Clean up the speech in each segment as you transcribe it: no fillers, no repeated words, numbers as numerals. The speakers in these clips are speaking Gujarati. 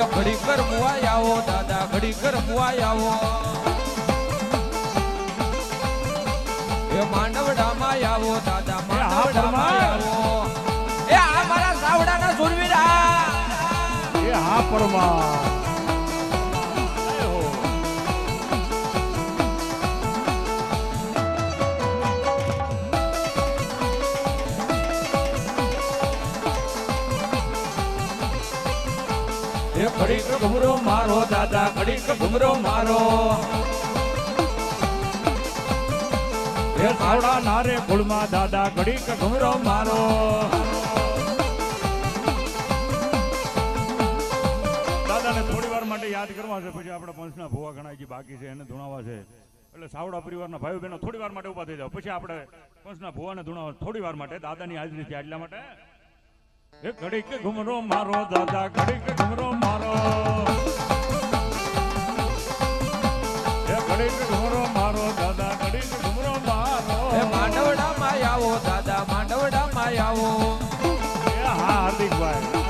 ઘડી કર મુઆઈ આવો દાદા ઘડી કર મુઆઈ આવો એ માંડવડામાં આવો દાદા માંડવડામાં આવો એ આ મારા સાવડાના સુરવીરા એ હા પરમા ઘડીક ઘુમરો મારો દાદા ઘડીક ઘુમરો મારો એ સાવડા નારે કુળમાં દાદા ઘડીક ઘુમરો મારો દાદાને થોડી વાર માટે યાદ કરવા છે પછી આપણે પંચના ભુવા ઘણા જે બાકી છે એને ધૂણાવા છે એટલે સાવડા પરિવારના ભાઈઓ બહેનો થોડી વાર માટે ઉભા થઈ જાવ પછી આપણે પંચના ભુવાને ધૂણાવા થોડી વાર માટે દાદાની હાજરી છે એટલા માટે એ ઘડીક ઘુમરો મારો દાદા ઘડીક ઘુમરો મારો એ ઘડીક ઘુમરો મારો દાદા ઘડીક ઘુમરો મારો એ માંડવડામાં આવો દાદા માંડવડામાં આવો એ હા હાર્દિકભાઈ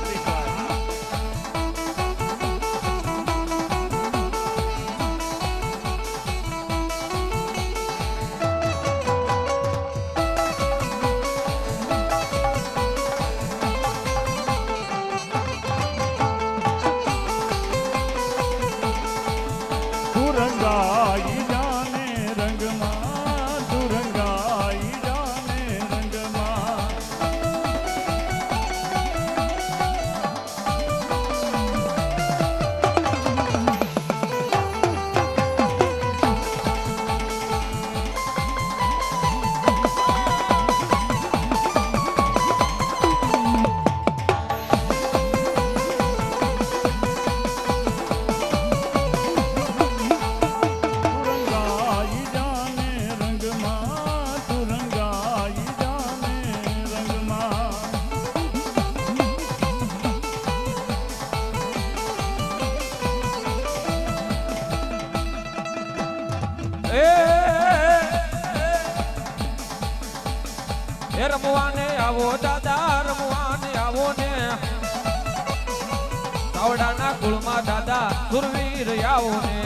રમવાને આવો દાદા રમવાને આવો ને સાવડાના કુળમાં દાદા સુરવીર આવો ને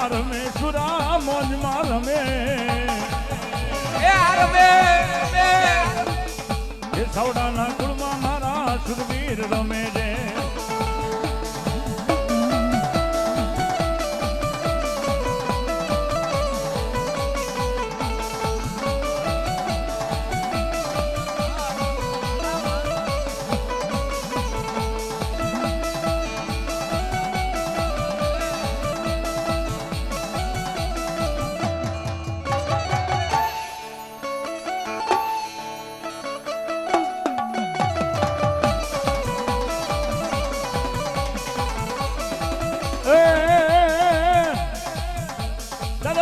રમે સુરા મોજમાં રમે એ રમે એ સાવડાના કુળમાં મારા સુરવીર રમે છે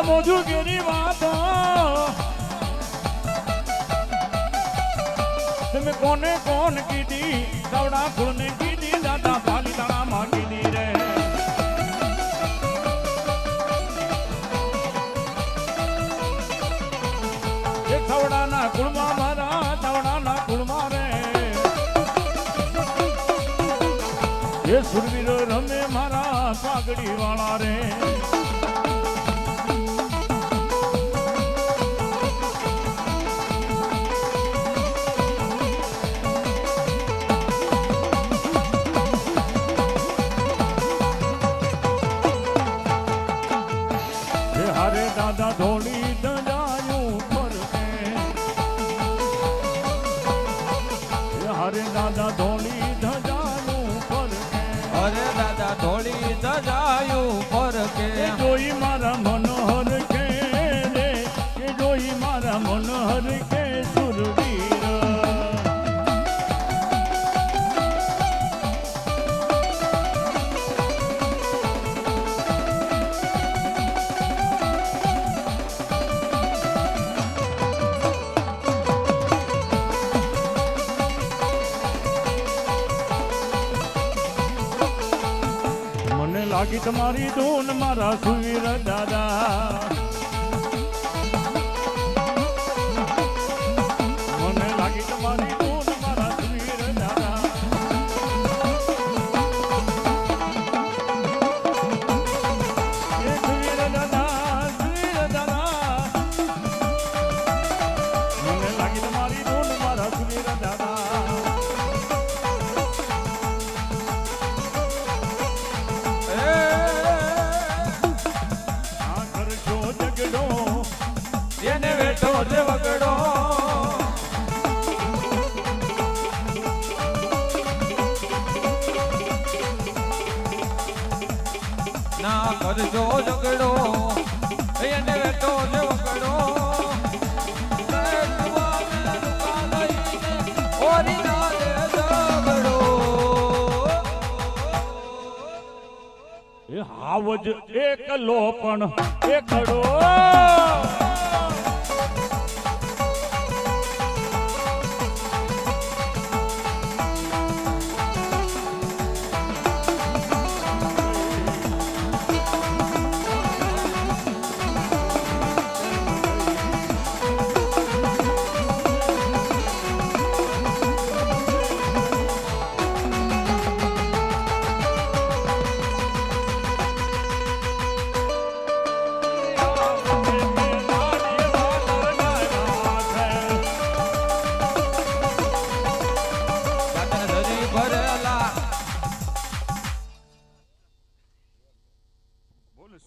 મોજુ કેરી વાતો તમે કોને કોણ કીધી સાવડા ફૂલને કીધી દાદા પાલીતાણામાં કીધી રે એક સાવડાના કુળમાં મારા સાવડાના કુળમાં રે એ સુરવીરો રમે મારા પાઘડી વાળા રે દાદા ધોળી ધજાયું ફરકે હરે દાદા ધોળી ધજાયું ફરકે અરે દાદા ધોળી ધજાયું ફરકે જોઈ મારા મનોહર કે રે જોઈ મારા મનોહર કે લાગી તમારી ધૂન મારા સુવીર દાદા મને લાગી તમારી ધૂન મારા સુવીર દાદા એ સુવીર દાદા મને લાગી તમારી ધૂન મારા સુવીર દાદા એને વેઠો છે વગડો ના કરજો ઝઘડો એને વેઠો છે વગડો ઓરી ના દે ઝઘડો એ હાવજ એકલો પણ એકડો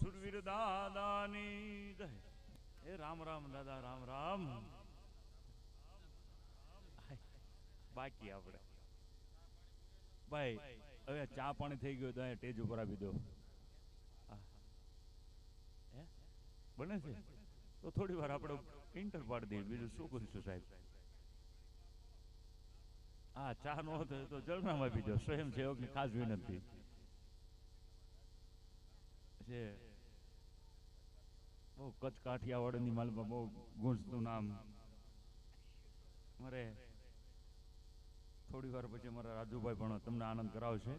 સુરવીર દાદાની જય એ રામ રામ દાદા રામ રામ બાકી આપણે ભાઈ હવે ચા પાણી થઈ ગયું તો અહીંયા ટેજ ઉપર આપી દો બને છે તો થોડી વાર આપણે ઇન્ટર પાડી દઈએ બીજું શું કરીશું સાહેબ હા ચા નો તો જળનામાં આપી દો સ્વયંસેવકની ખાસ વિનંતી છે બહુ કચ્છ કાઠિયાવાડની માલમાં બહુ ગુંજતું નામ મારે થોડી વાર પછી મારા રાજુભાઈ પણ તમને આનંદ કરાવશે